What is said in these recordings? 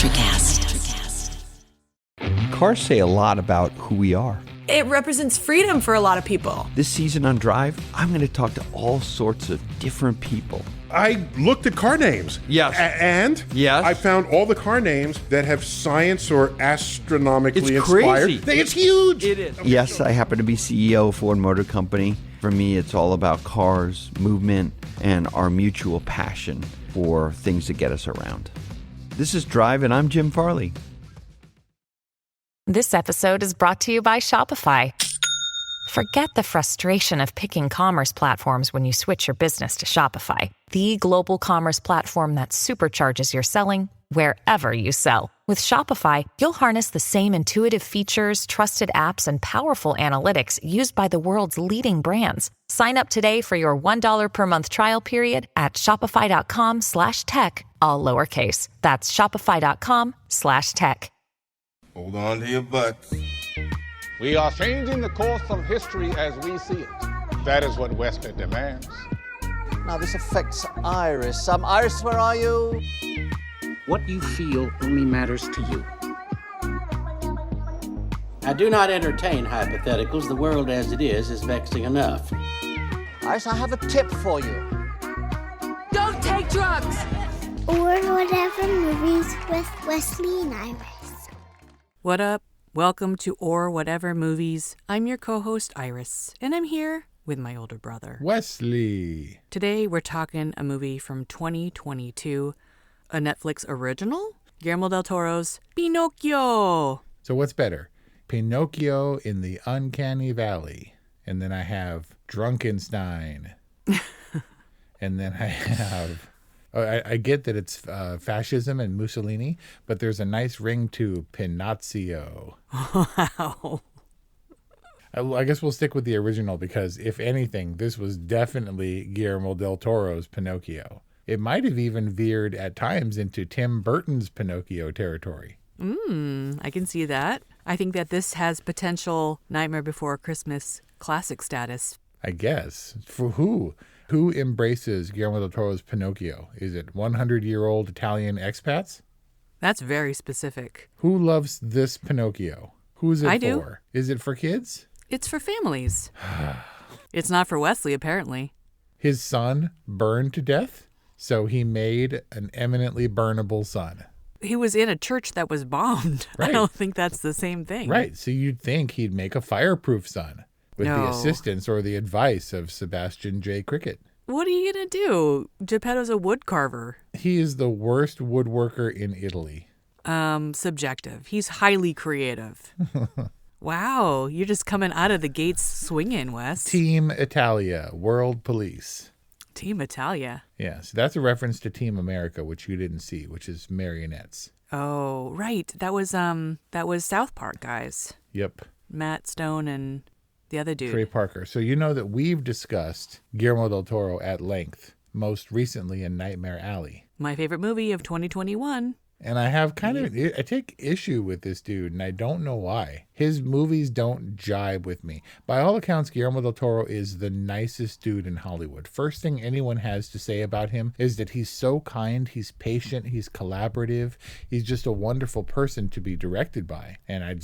Electricast. Cars say a lot about who we are. It represents freedom for a lot of people. This season on Drive, I'm going to talk to all sorts of different people. I looked at car names. Yes. And yes. I found all the car names that have science or astronomically it's inspired. Crazy. It's huge. It is. Yes, I happen to be CEO of Ford Motor Company. For me, it's all about cars, movement, and our mutual passion for things that get us around. This is Drive, and I'm Jim Farley. This episode is brought to you by Shopify. Forget the frustration of picking commerce platforms when you switch your business to Shopify, the global commerce platform that supercharges your selling wherever you sell. With Shopify, you'll harness the same intuitive features, trusted apps, and powerful analytics used by the world's leading brands. Sign up today for your $1 per month trial period at shopify.com/tech, all lowercase. That's shopify.com/tech. Hold on to your butts. We are changing the course of history as we see it. That is what Wesley demands. Now, this affects Iris. Iris, where are you? What you feel only matters to you. I do not entertain hypotheticals. The world as it is vexing enough. Iris, I have a tip for you. Don't take drugs! Or Whatever Movies with Wesley and Iris. What up? Welcome to Or Whatever Movies. I'm your co-host Iris, and I'm here with my older brother, Wesley. Today we're talking a movie from 2022, a Netflix original, Guillermo del Toro's Pinocchio. So what's better? Pinocchio in the Uncanny Valley. And then I have Drunkenstein. And then I have... I get that it's fascism and Mussolini, but there's a nice ring to Pinocchio. Wow. I guess we'll stick with the original because, if anything, this was definitely Guillermo del Toro's Pinocchio. It might have even veered at times into Tim Burton's Pinocchio territory. I can see that. I think that this has potential Nightmare Before Christmas classic status. I guess. For who? Who embraces Guillermo del Toro's Pinocchio? Is it 100-year-old Italian expats? That's very specific. Who loves this Pinocchio? Who's it I for? do. Is it for kids? It's for families. It's not for Wesley, apparently. His son burned to death, so he made an eminently burnable son. He was in a church that was bombed. Right. I don't think that's the same thing. Right, so you'd think he'd make a fireproof son with the assistance or the advice of Sebastian J. Cricket. What are you going to do? Geppetto's a wood carver. He is the worst woodworker in Italy. Subjective. He's highly creative. Wow, you're just coming out of the gates swinging, Wes. Team Italia, World Police. Team Italia. Yeah, so that's a reference to Team America, which you didn't see, which is marionettes. Oh, right. That was South Park guys. Yep. Matt Stone and the other dude. Trey Parker. So you know that we've discussed Guillermo del Toro at length, most recently in Nightmare Alley. My favorite movie of 2021. And I have I take issue with this dude, and I don't know why. His movies don't jibe with me. By all accounts, Guillermo del Toro is the nicest dude in Hollywood. First thing anyone has to say about him is that he's so kind, he's patient, he's collaborative. He's just a wonderful person to be directed by. And I'm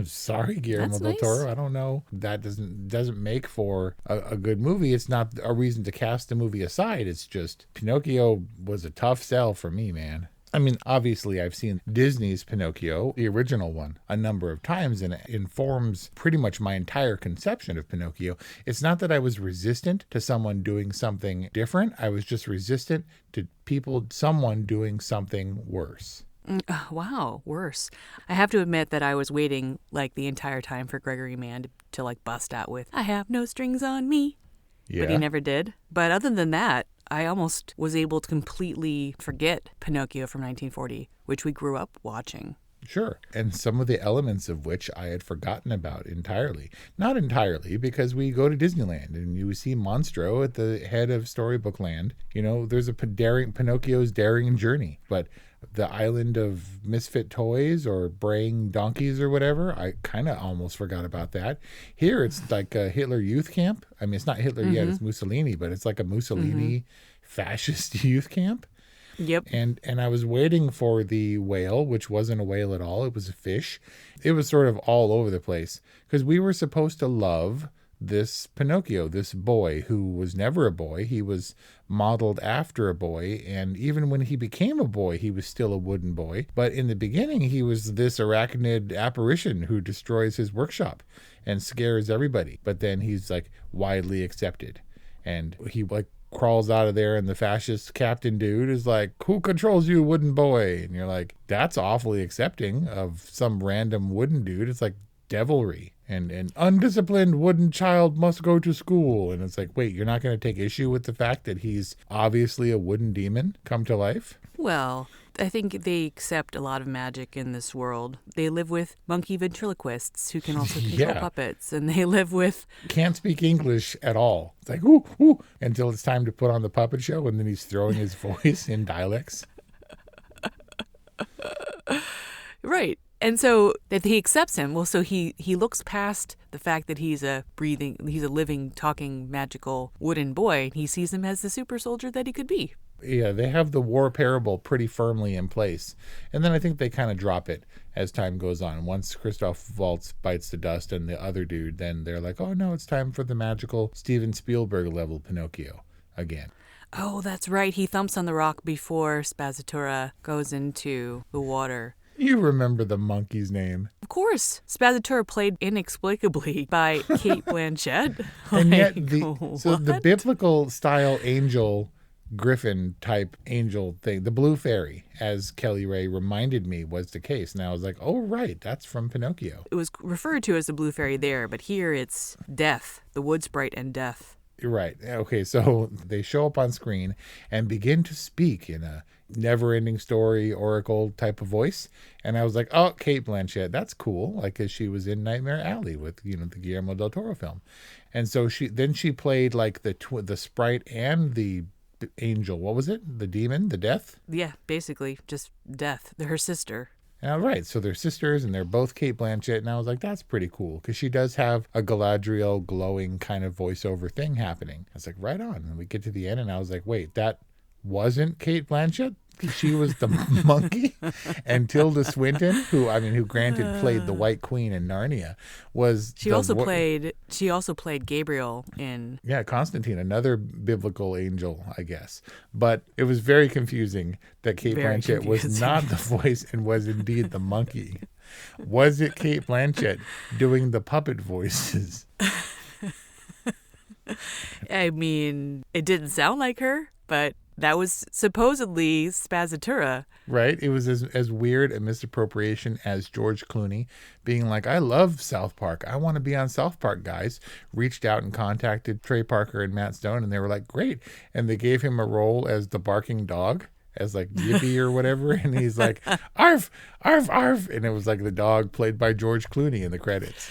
sorry, Guillermo del Toro. I don't know. That doesn't make for a good movie. It's not a reason to cast the movie aside. It's just Pinocchio was a tough sell for me, man. I mean, obviously, I've seen Disney's Pinocchio, the original one, a number of times, and it informs pretty much my entire conception of Pinocchio. It's not that I was resistant to someone doing something different. I was just resistant to someone doing something worse. Wow, worse. I have to admit that I was waiting like the entire time for Gregory Mann to like bust out with, "I have no strings on me." Yeah. But he never did. But other than that, I almost was able to completely forget Pinocchio from 1940, which we grew up watching. Sure. And some of the elements of which I had forgotten about entirely. Not entirely, because we go to Disneyland and you see Monstro at the head of Storybook Land. You know, there's a Pinocchio's daring journey. But the island of misfit toys or braying donkeys or whatever, I kind of almost forgot about that. Here it's like a Hitler youth camp. I mean, it's not Hitler yet, it's Mussolini, but it's like a Mussolini fascist youth camp. Yep. And I was waiting for the whale, which wasn't a whale at all. It was a fish. It was sort of all over the place because we were supposed to love this Pinocchio, this boy who was never a boy. He was modeled after a boy. And even when he became a boy, he was still a wooden boy. But in the beginning, he was this arachnid apparition who destroys his workshop and scares everybody. But then he's like widely accepted. And he like crawls out of there, and the fascist captain dude is like, "Who controls you, wooden boy?" And you're like, that's awfully accepting of some random wooden dude. It's like devilry. And an undisciplined wooden child must go to school. And it's like, wait, you're not going to take issue with the fact that he's obviously a wooden demon come to life? Well, I think they accept a lot of magic in this world. They live with monkey ventriloquists who can also control puppets, and they live with... Can't speak English at all. It's like, ooh, ooh, until it's time to put on the puppet show, and then he's throwing his voice in dialects. Right. And so that he accepts him. Well, so he looks past the fact that he's a living, talking, magical wooden boy. He sees him as the super soldier that he could be. Yeah, they have the war parable pretty firmly in place. And then I think they kind of drop it as time goes on. Once Christoph Waltz bites the dust and the other dude, then they're like, oh no, it's time for the magical Steven Spielberg level Pinocchio again. Oh, that's right. He thumps on the rock before Spazzatura goes into the water. You remember the monkey's name. Of course. Spazzatura played inexplicably by Cate Blanchett. And yet, the biblical style angel, griffin type angel thing, the blue fairy, as Kelly Ray reminded me was the case. And I was like, oh, right, that's from Pinocchio. It was referred to as the blue fairy there, but here it's Death, the wood sprite and Death. Right. Okay, so they show up on screen and begin to speak in a never-ending story oracle type of voice, and I was like, oh, Cate Blanchett, that's cool, like, because she was in Nightmare Alley with the Guillermo del Toro film. And so she played like the sprite and the angel. What was it? The demon, the death? Yeah, basically just Death. They're her sister. All right, so they're sisters, and they're both Cate Blanchett, and I was like, that's pretty cool, because she does have a Galadriel glowing kind of voiceover thing happening. I was like, right on. And we get to the end, and I was like, wait, that wasn't Cate Blanchett? She was the monkey? And Tilda Swinton, who granted played the White Queen in Narnia, was She also played Gabriel in Constantine, another biblical angel, I guess. But it was very confusing that Cate Blanchett was not the voice and was indeed the monkey. Was it Cate Blanchett doing the puppet voices? I mean, it didn't sound like her, but that was supposedly Spazzatura. Right. It was as weird a misappropriation as George Clooney being like, I love South Park. I want to be on South Park, guys. Reached out and contacted Trey Parker and Matt Stone, and they were like, great. And they gave him a role as the barking dog, as like Yippee or whatever. And he's like, arf, arf, arf. And it was like the dog played by George Clooney in the credits.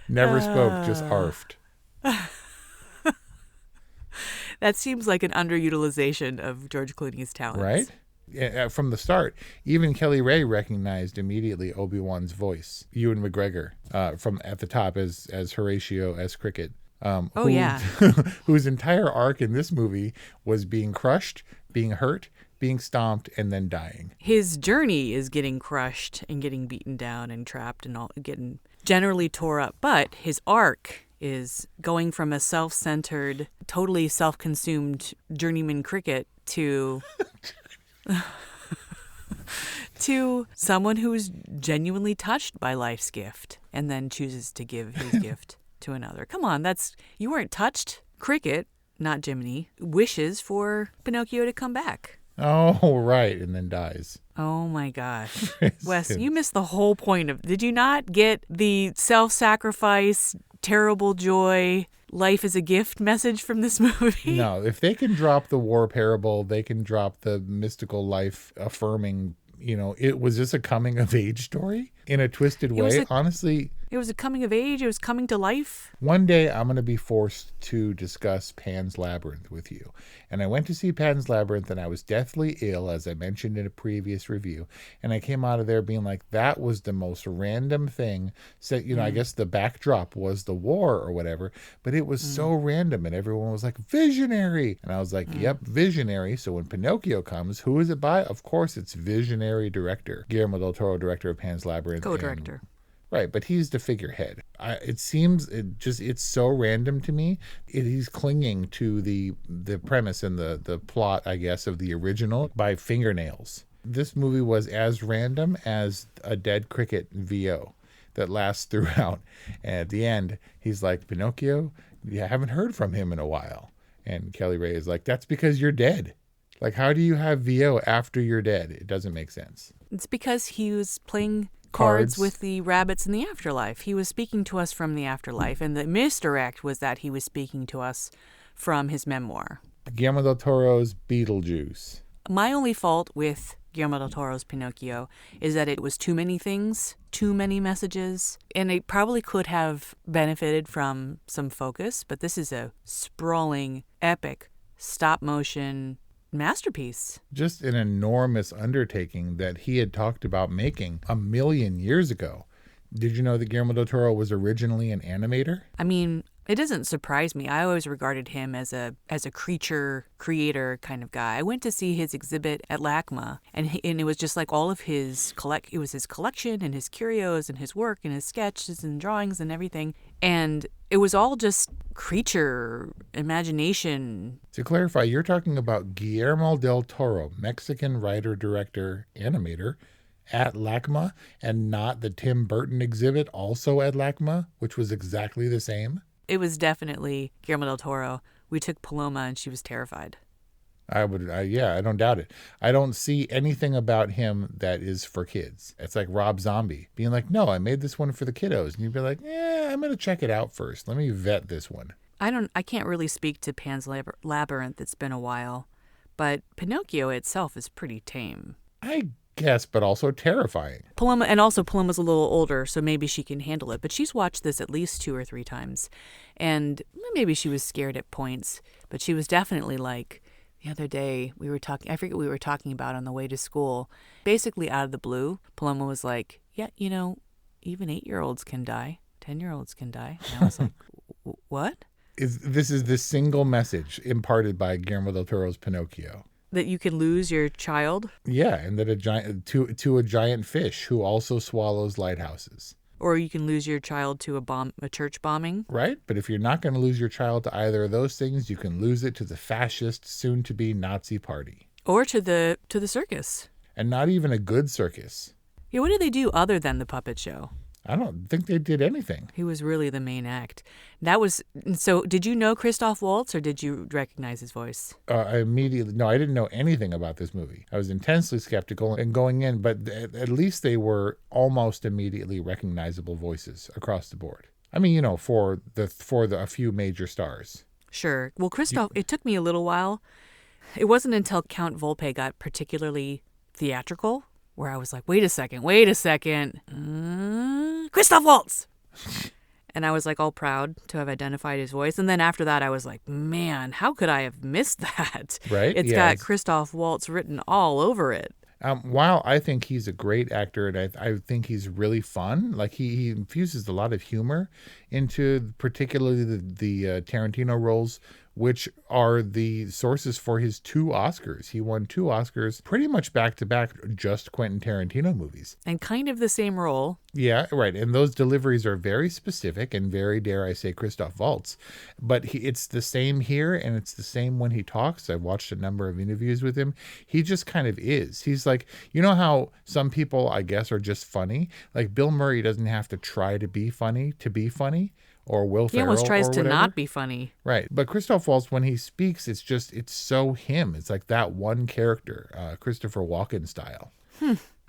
Never spoke, just arfed. That seems like an underutilization of George Clooney's talents. Right? From the start, even Kelly Ray recognized immediately Obi-Wan's voice, Ewan McGregor, from at the top as Horatio S. Cricket. Whose entire arc in this movie was being crushed, being hurt, being stomped, and then dying. His journey is getting crushed and getting beaten down and trapped and all getting generally tore up. But his arc is going from a self-centered, totally self-consumed journeyman cricket to someone who's genuinely touched by life's gift and then chooses to give his gift to another. Come on, you weren't touched. Cricket, not Jiminy, wishes for Pinocchio to come back. Oh, right, and then dies. Oh my gosh. Wes, you missed the whole point of... Did you not get the self-sacrifice, terrible joy, life is a gift message from this movie? No, if they can drop the war parable, they can drop the mystical life affirming, was this a coming of age story in a twisted way? Honestly, It was a coming of age. It was coming to life. One day I'm going to be forced to discuss Pan's Labyrinth with you. And I went to see Pan's Labyrinth and I was deathly ill, as I mentioned in a previous review. And I came out of there being like, that was the most random thing. So, I guess the backdrop was the war or whatever, but it was so random and everyone was like, visionary. And I was like, yep, visionary. So when Pinocchio comes, who is it by? Of course, it's visionary director. Guillermo del Toro, director of Pan's Labyrinth. Co-director. Right, but he's the figurehead. It's so random to me. He's clinging to the premise and the plot, I guess, of the original by fingernails. This movie was as random as a dead cricket VO that lasts throughout. And at the end, he's like, Pinocchio, you haven't heard from him in a while. And Kelly Ray is like, that's because you're dead. Like, how do you have VO after you're dead? It doesn't make sense. It's because he was playing cards with the rabbits in the afterlife. He was speaking to us from the afterlife, and the misdirect was that he was speaking to us from his memoir. Guillermo del Toro's Beetlejuice. My only fault with Guillermo del Toro's Pinocchio is that it was too many things, too many messages, and it probably could have benefited from some focus, but this is a sprawling, epic, stop-motion masterpiece. Just an enormous undertaking that he had talked about making 1 million years ago. Did you know that Guillermo del Toro was originally an animator? I mean, it doesn't surprise me. I always regarded him as a creature creator kind of guy. I went to see his exhibit at LACMA, and it was just like all of his it was his collection and his curios and his work and his sketches and drawings and everything. And it was all just creature imagination. To clarify, you're talking about Guillermo del Toro, Mexican writer, director, animator, at LACMA, and not the Tim Burton exhibit also at LACMA, which was exactly the same? It was definitely Guillermo del Toro. We took Paloma and she was terrified. I don't doubt it. I don't see anything about him that is for kids. It's like Rob Zombie being like, no, I made this one for the kiddos. And you'd be like, I'm going to check it out first. Let me vet this one. I can't really speak to Pan's Labyrinth. It's been a while. But Pinocchio itself is pretty tame. I guess, but also terrifying. Paloma's a little older, so maybe she can handle it. But she's watched this at least 2 or 3 times. And maybe she was scared at points. But she was definitely like, the other day, I forget what we were talking about on the way to school. Basically, out of the blue, Paloma was like, yeah, even 8-year-olds can die. 10-year-olds can die. And I was like, what? This is the single message imparted by Guillermo del Toro's Pinocchio. That you can lose your child? Yeah, and that a giant fish who also swallows lighthouses. Or you can lose your child to a church bombing. Right, but if you're not going to lose your child to either of those things, you can lose it to the fascist, soon-to-be Nazi party. Or to the circus. And not even a good circus. Yeah, what did they do other than the puppet show? I don't think they did anything. He was really the main act. So did you know Christoph Waltz, or did you recognize his voice? I didn't know anything about this movie. I was intensely skeptical and going in, but at least they were almost immediately recognizable voices across the board. I mean, for a few major stars. Sure. Well, Christoph, it took me a little while. It wasn't until Count Volpe got particularly theatrical where I was like, wait a second. Christoph Waltz! And I was like all proud to have identified his voice. And then after that, I was like, man, how could I have missed that? Right? It's got Christoph Waltz written all over it. While I think he's a great actor and I think he's really fun, like he infuses a lot of humor into particularly the Tarantino roles, which are the sources for his 2 Oscars. He won 2 Oscars pretty much back-to-back, just Quentin Tarantino movies. And kind of the same role. Yeah, right. And those deliveries are very specific and very, dare I say, Christoph Waltz. But it's the same here, and it's the same when he talks. I've watched a number of interviews with him. He just kind of is. He's like, you know how some people, I guess, are just funny? Like Bill Murray doesn't have to try to be funny. Or Will Ferrell. He almost tries to not be funny. Right. But Christoph Waltz, when he speaks, it's so him. It's like that one character, Christopher Walken style.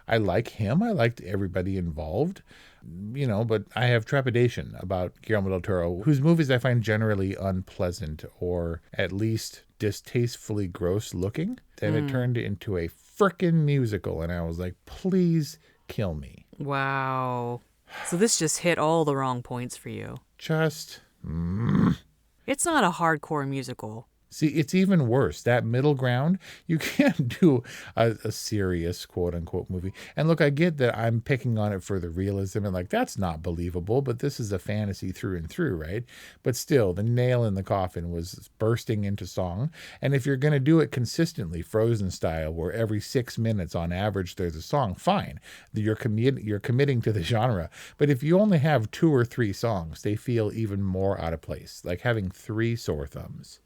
I like him. I liked everybody involved, but I have trepidation about Guillermo del Toro, whose movies I find generally unpleasant or at least distastefully gross looking. Then it turned into a frickin' musical, and I was like, please kill me. Wow. So this just hit all the wrong points for you. Just... It's not a hardcore musical. See, it's even worse. That middle ground, you can't do a serious quote-unquote movie. And look, I get that I'm picking on it for the realism and like, that's not believable, but this is a fantasy through and through, right? But still, the nail in the coffin was bursting into song. And if you're going to do it consistently, Frozen style, where every 6 minutes on average there's a song, fine. You're committing to the genre. But if you only have 2 or 3 songs, they feel even more out of place, like having 3 sore thumbs.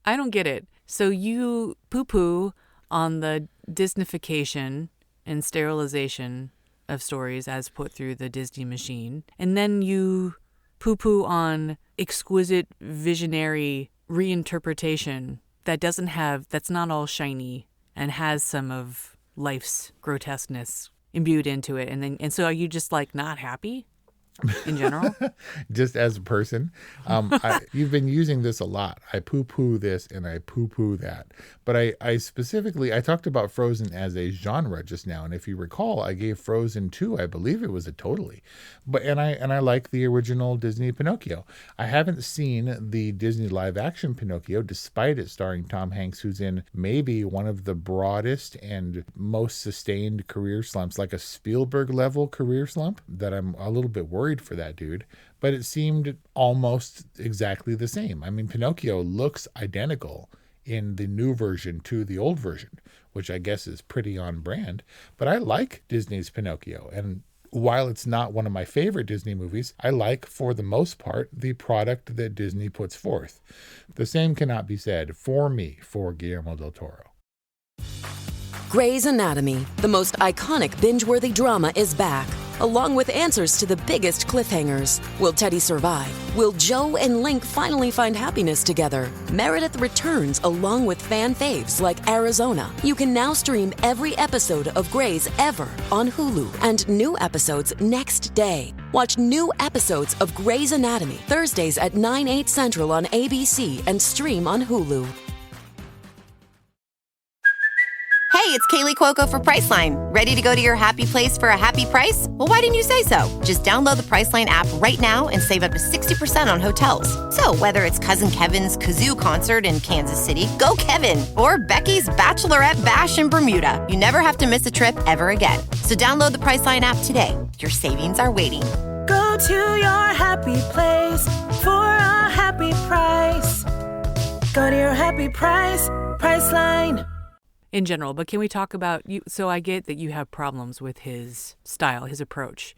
I don't get it. So you poo-poo on the Disneyfication and sterilization of stories as put through the Disney machine, and then you poo-poo on exquisite visionary reinterpretation that's not all shiny and has some of life's grotesqueness imbued into it. And so are you just like not happy? In general? Just as a person. You've been using this a lot. I poo-poo this and I poo-poo that. But I specifically, I talked about Frozen as a genre just now. And if you recall, I gave Frozen 2, I believe it was a totally. And I like the original Disney Pinocchio. I haven't seen the Disney live action Pinocchio, despite it starring Tom Hanks, who's in maybe one of the broadest and most sustained career slumps, like a Spielberg level career slump, that I'm a little bit worried for that dude, but it seemed almost exactly the same. I mean, Pinocchio looks identical in the new version to the old version, which I guess is pretty on brand, but I like Disney's Pinocchio. And while it's not one of my favorite Disney movies, I like, for the most part, the product that Disney puts forth. The same cannot be said for me for Guillermo del Toro. Grey's Anatomy, the most iconic binge-worthy drama, is back, along with answers to the biggest cliffhangers. Will Teddy survive? Will Joe and Link finally find happiness together? Meredith returns along with fan faves like Arizona. You can now stream every episode of Grey's ever on Hulu, and new episodes next day. Watch new episodes of Grey's Anatomy Thursdays at 9/8 Central on ABC and stream on Hulu. Hey, it's Kaylee Cuoco for Priceline. Ready to go to your happy place for a happy price? Well, why didn't you say so? Just download the Priceline app right now and save up to 60% on hotels. So whether it's Cousin Kevin's Kazoo Concert in Kansas City, go Kevin, or Becky's Bachelorette Bash in Bermuda, you never have to miss a trip ever again. So download the Priceline app today. Your savings are waiting. Go to your happy place for a happy price. Go to your happy price, Priceline. In general, but can we talk about you? So I get that you have problems with his style, his approach,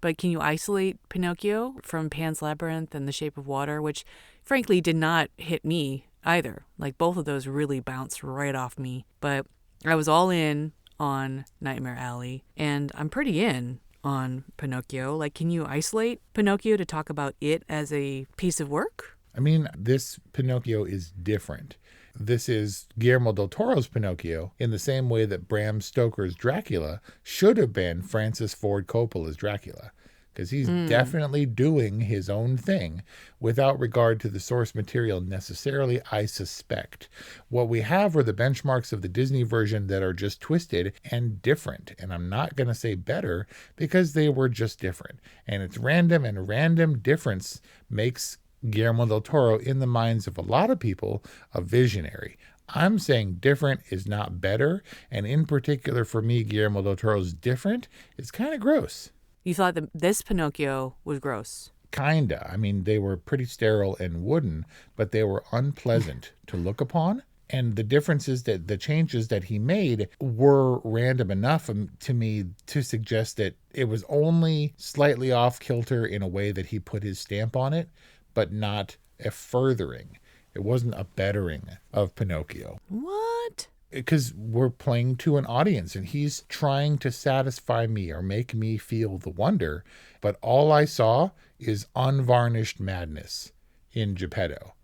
but can you isolate Pinocchio from Pan's Labyrinth and The Shape of Water, which frankly did not hit me either? Like both of those really bounced right off me, but I was all in on Nightmare Alley and I'm pretty in on Pinocchio. Like, can you isolate Pinocchio to talk about it as a piece of work? I mean, this Pinocchio is different. This is Guillermo del Toro's Pinocchio in the same way that Bram Stoker's Dracula should have been Francis Ford Coppola's Dracula, because he's definitely doing his own thing without regard to the source material necessarily, I suspect. What we have are the benchmarks of the Disney version that are just twisted and different. And I'm not going to say better because they were just different. And it's random, and random difference makes Guillermo del Toro, in the minds of a lot of people, a visionary. I'm saying different is not better, and in particular for me, Guillermo del Toro's different is kind of gross. You thought that this Pinocchio was gross? Kinda. I mean, they were pretty sterile and wooden, but they were unpleasant to look upon. And the differences that the changes that he made were random enough to me to suggest that it was only slightly off kilter in a way that he put his stamp on it, but not a furthering. It wasn't a bettering of Pinocchio. What? Because we're playing to an audience and he's trying to satisfy me or make me feel the wonder. But all I saw is unvarnished madness in Geppetto.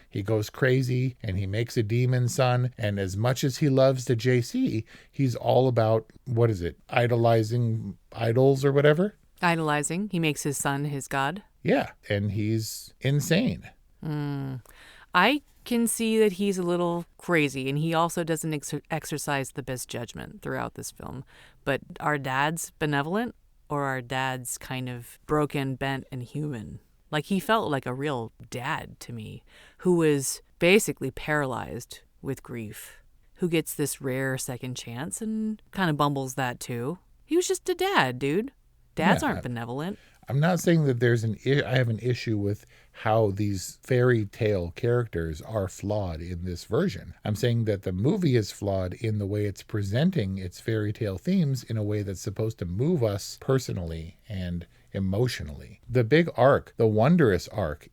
He goes crazy and he makes a demon son. And as much as he loves the JC, he's all about, idolizing idols or whatever? Idolizing. He makes his son his god. Yeah, and he's insane. I can see that he's a little crazy, and he also doesn't exercise the best judgment throughout this film. But are dads benevolent, or our dads kind of broken, bent, and human. Like, he felt like a real dad to me, who was basically paralyzed with grief, who gets this rare second chance and kind of bumbles that too. He was just a dad, dude. Dads aren't benevolent. I'm not saying that I have an issue with how these fairy tale characters are flawed in this version. I'm saying that the movie is flawed in the way it's presenting its fairy tale themes in a way that's supposed to move us personally and emotionally. The big arc, the wondrous arc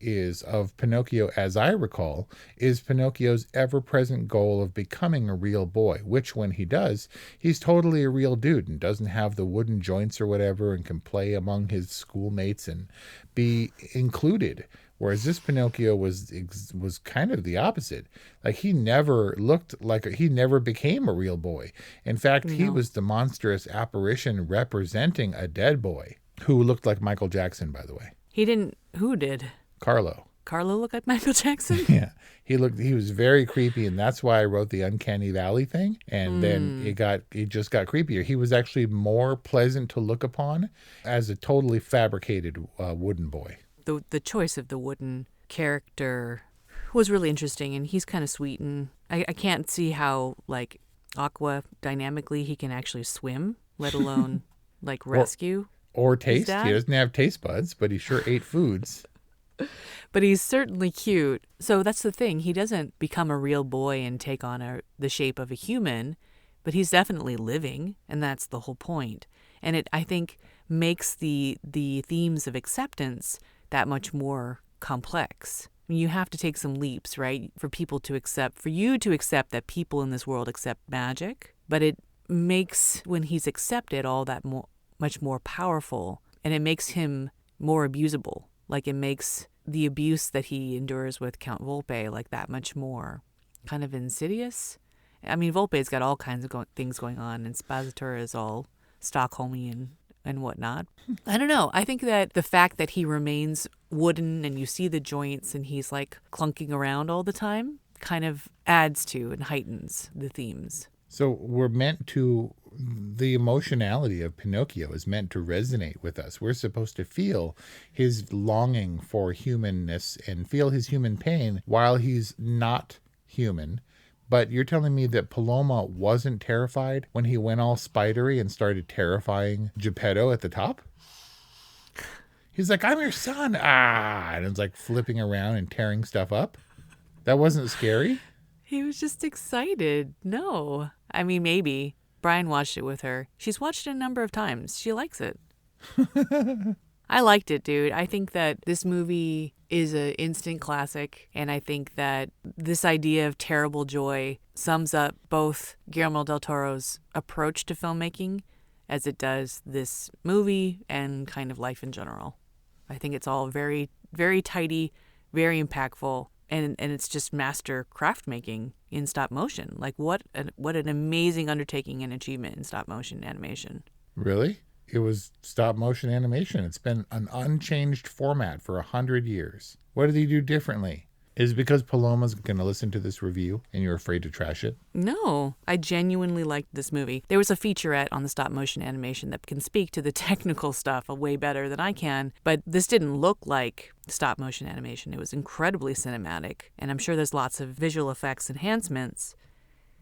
of Pinocchio, as I recall, is Pinocchio's ever-present goal of becoming a real boy, which when he does, he's totally a real dude and doesn't have the wooden joints or whatever and can play among his schoolmates and be included. Whereas this Pinocchio was kind of the opposite. Like, he never became a real boy. In fact, he was the monstrous apparition representing a dead boy. Who looked like Michael Jackson, by the way. Who did? Carlo. Carlo looked like Michael Jackson? Yeah. He was very creepy, and that's why I wrote the Uncanny Valley thing. And then it just got creepier. He was actually more pleasant to look upon as a totally fabricated wooden boy. The choice of the wooden character was really interesting, and he's kind of sweet, and I can't see how, like, Aqua dynamically he can actually swim, let alone, like, rescue. Or taste. He doesn't have taste buds, but he sure ate foods. But he's certainly cute. So that's the thing. He doesn't become a real boy and take on the shape of a human, but he's definitely living, and that's the whole point. And it, I think, makes the themes of acceptance that much more complex. I mean, you have to take some leaps, right, for you to accept that people in this world accept magic, but it makes, when he's accepted, all that much more powerful, and it makes him more abusable. Like, it makes the abuse that he endures with Count Volpe like that much more kind of insidious. I mean, Volpe's got all kinds of things going on, and Spazzatura is all Stockholmian and whatnot. I don't know. I think that the fact that he remains wooden and you see the joints and he's like clunking around all the time kind of adds to and heightens the themes. So the emotionality of Pinocchio is meant to resonate with us. We're supposed to feel his longing for humanness and feel his human pain while he's not human. But you're telling me that Paloma wasn't terrified when he went all spidery and started terrifying Geppetto at the top? He's like, I'm your son. And it's like flipping around and tearing stuff up. That wasn't scary? He was just excited. No. I mean, maybe. Brian watched it with her. She's watched it a number of times. She likes it. I liked it, dude. I think that this movie is an instant classic, and I think that this idea of terrible joy sums up both Guillermo del Toro's approach to filmmaking as it does this movie and kind of life in general. I think it's all very, very tidy, very impactful, and it's just master craft making in stop motion. Like, what an amazing undertaking and achievement in stop motion animation. Really? It was stop motion animation. It's been an unchanged format for 100 years. What did he do differently? Is it because Paloma's going to listen to this review and you're afraid to trash it? No, I genuinely liked this movie. There was a featurette on the stop motion animation that can speak to the technical stuff way better than I can, but this didn't look like stop motion animation. It was incredibly cinematic, and I'm sure there's lots of visual effects enhancements,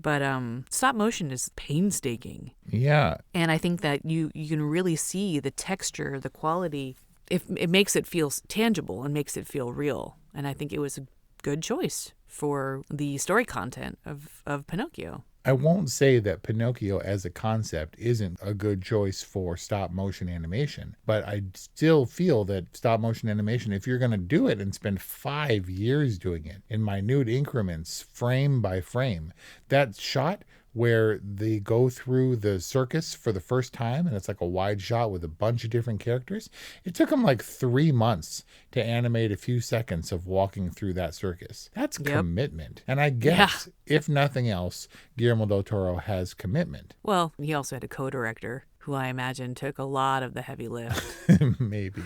but stop motion is painstaking. Yeah. And I think that you can really see the texture, the quality. It makes it feel tangible and makes it feel real. And I think it was a good choice for the story content of Pinocchio. I won't say that Pinocchio as a concept isn't a good choice for stop motion animation, but I still feel that stop motion animation, if you're going to do it and spend 5 years doing it in minute increments, frame by frame, that shot where they go through the circus for the first time and it's like a wide shot with a bunch of different characters. It took them like 3 months to animate a few seconds of walking through that circus. That's commitment. And I guess, if nothing else, Guillermo del Toro has commitment. Well, he also had a co-director who I imagine took a lot of the heavy lift. Maybe.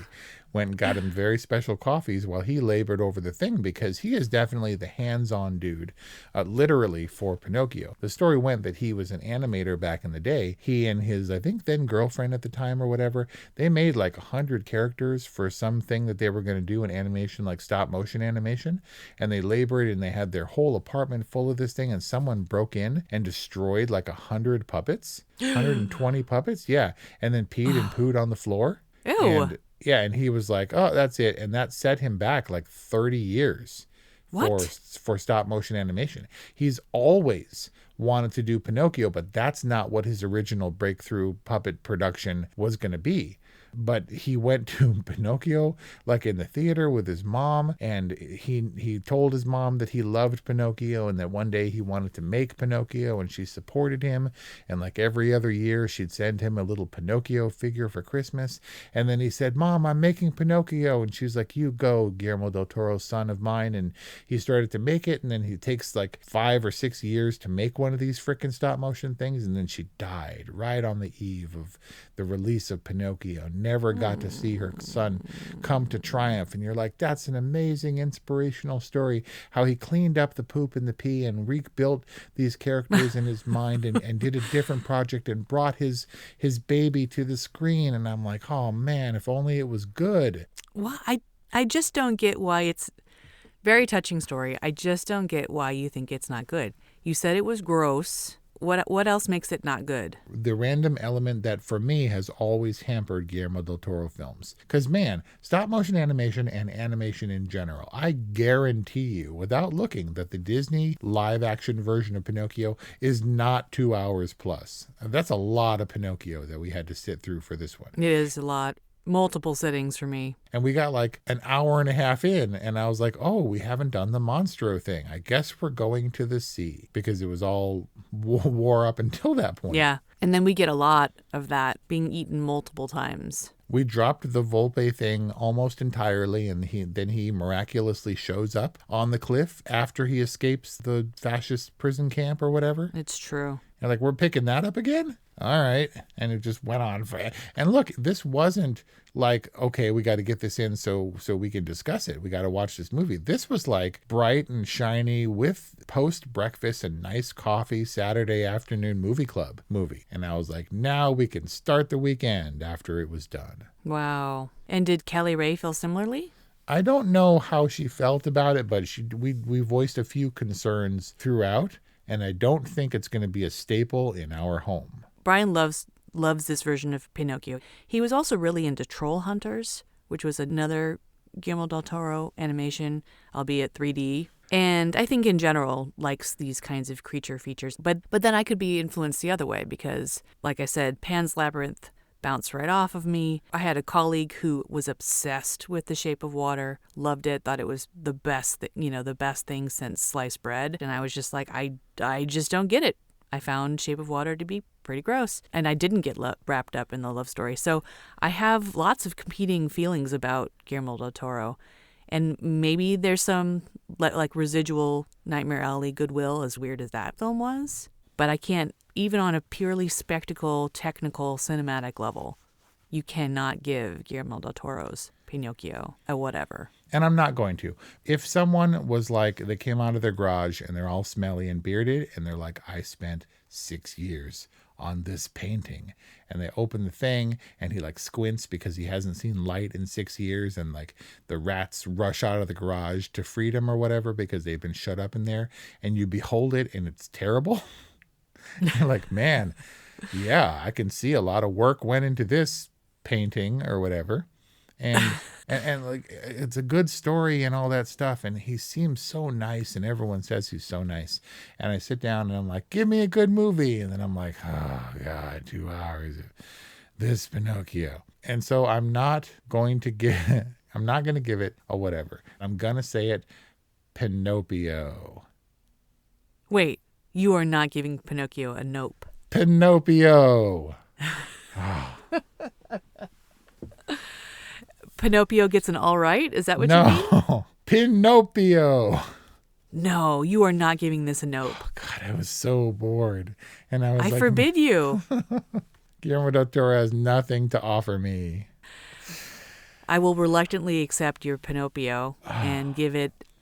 went and got him very special coffees while he labored over the thing, because he is definitely the hands-on dude, literally, for Pinocchio. The story went that he was an animator back in the day. He and his, I think, then girlfriend at the time or whatever, they made like 100 characters for something that they were going to do in animation, like stop motion animation. And they labored and they had their whole apartment full of this thing, and someone broke in and destroyed like 100 puppets, 120 puppets. Yeah. And then peed and pooed on the floor. Ew. And, yeah. And he was like, oh, that's it. And that set him back like 30 years for stop motion animation. He's always wanted to do Pinocchio, but that's not what his original breakthrough puppet production was going to be. But he went to Pinocchio like in the theater with his mom, and he told his mom that he loved Pinocchio and that one day he wanted to make Pinocchio, and she supported him. And like every other year, she'd send him a little Pinocchio figure for Christmas. And then he said, Mom, I'm making Pinocchio. And she's like, you go, Guillermo del Toro, son of mine. And he started to make it, and then he takes like 5 or 6 years to make one of these frickin' stop motion things. And then she died right on the eve of the release of Pinocchio. Never got to see her son come to triumph. And you're like, that's an amazing inspirational story, how he cleaned up the poop and the pee and rebuilt these characters in his mind and did a different project and brought his baby to the screen. And I'm like, oh man, if only it was good. Well, I just don't get why it's very touching story. I just don't get why you think it's not good. You said it was gross. What else makes it not good? The random element that for me has always hampered Guillermo del Toro films. Because man, stop motion animation and animation in general, I guarantee you without looking that the Disney live action version of Pinocchio is not 2 hours plus. That's a lot of Pinocchio that we had to sit through for this one. It is a lot. Multiple sittings for me. And we got like an hour and a half in, and I was like, oh, we haven't done the Monstro thing. I guess we're going to the sea, because it was all war up until that point. Yeah. And then we get a lot of that being eaten multiple times. We dropped the Volpe thing almost entirely, and then he miraculously shows up on the cliff after he escapes the fascist prison camp or whatever. It's true. And like, we're picking that up again? All right. And it just went on for, and look, this wasn't like, okay, we got to get this in so we can discuss it. We got to watch this movie. This was like bright and shiny with post breakfast and nice coffee Saturday afternoon movie club movie. And I was like, now we can start the weekend after it was done. Wow. And did Kelly Ray feel similarly? I don't know how she felt about it, but we voiced a few concerns throughout, and I don't think it's going to be a staple in our home. Brian loves this version of Pinocchio. He was also really into Troll Hunters, which was another Guillermo del Toro animation, albeit 3D. And I think in general likes these kinds of creature features. But then I could be influenced the other way because, like I said, Pan's Labyrinth bounced right off of me. I had a colleague who was obsessed with The Shape of Water, loved it, thought it was the best thing since sliced bread. And I was just like, I just don't get it. I found Shape of Water to be pretty gross, and I didn't get wrapped up in the love story. So I have lots of competing feelings about Guillermo del Toro, and maybe there's some like residual Nightmare Alley goodwill, as weird as that film was. But I can't, even on a purely spectacle, technical, cinematic level, you cannot give Guillermo del Toro's Pinocchio a whatever. And I'm not going to. If someone was like, they came out of their garage and they're all smelly and bearded and they're like, I spent 6 years on this painting, and they open the thing and he like squints because he hasn't seen light in 6 years, and like the rats rush out of the garage to freedom or whatever because they've been shut up in there, and you behold it and it's terrible. You're like, man, yeah, I can see a lot of work went into this painting or whatever. And like, it's a good story and all that stuff. And he seems so nice, and everyone says he's so nice. And I sit down and I'm like, give me a good movie. And then I'm like, oh God, 2 hours of this Pinocchio. And so I'm not going to give it a whatever. I'm going to say it, Pinocchio. Wait, you are not giving Pinocchio a nope. Pinocchio. Oh. Pinocchio gets an all right? Is that what you mean? No, Pinocchio. No, you are not giving this a nope. Oh, God, I was so bored. And I was I forbid you. Guillermo del Toro has nothing to offer me. I will reluctantly accept your Pinocchio and give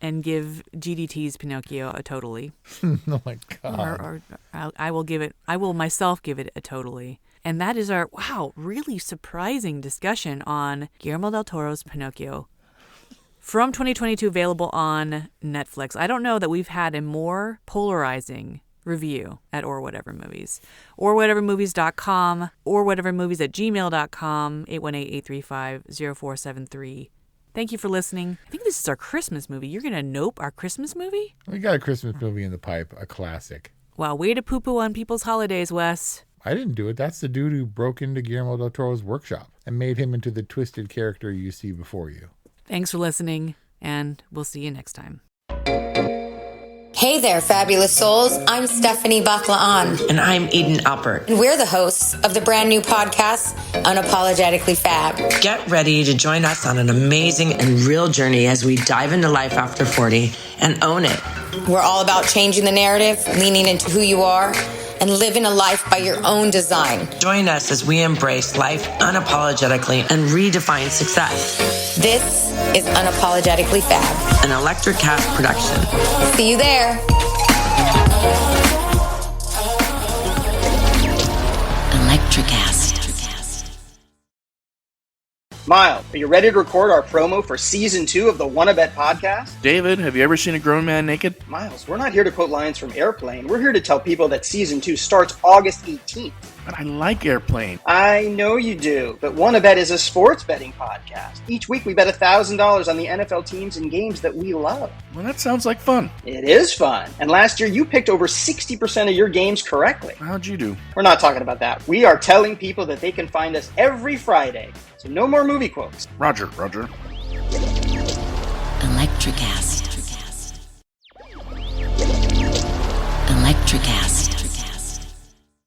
GDT's Pinocchio a totally. Oh my God. Or I will myself give it a totally. And that is our, really surprising discussion on Guillermo del Toro's Pinocchio. From 2022, available on Netflix. I don't know that we've had a more polarizing review at Or Whatever Movies. OrWhateverMovies.com, OrWhateverMovies@gmail.com, 818-835-0473. Thank you for listening. I think this is our Christmas movie. You're going to nope our Christmas movie? We got a Christmas movie in the pipe, a classic. Wow, way to poo-poo on people's holidays, Wes. I didn't do it. That's the dude who broke into Guillermo del Toro's workshop and made him into the twisted character you see before you. Thanks for listening, and we'll see you next time. Hey there, fabulous souls. I'm Stephanie Baklaan. And I'm Eden Alpert. And we're the hosts of the brand new podcast, Unapologetically Fab. Get ready to join us on an amazing and real journey as we dive into life after 40 and own it. We're all about changing the narrative, leaning into who you are, and living a life by your own design. Join us as we embrace life unapologetically and redefine success. This is Unapologetically Fab, an Electric Cast production. See you there. Electricast. Miles, are you ready to record our promo for Season 2 of the Wanna Bet podcast? David, have you ever seen a grown man naked? Miles, we're not here to quote lines from Airplane. We're here to tell people that Season 2 starts August 18th. But I like Airplane. I know you do, but Wanna Bet is a sports betting podcast. Each week we bet $1,000 on the NFL teams and games that we love. Well, that sounds like fun. It is fun. And last year you picked over 60% of your games correctly. How'd you do? We're not talking about that. We are telling people that they can find us every Friday. So no more movie quotes. Roger. Electricast. Electricast.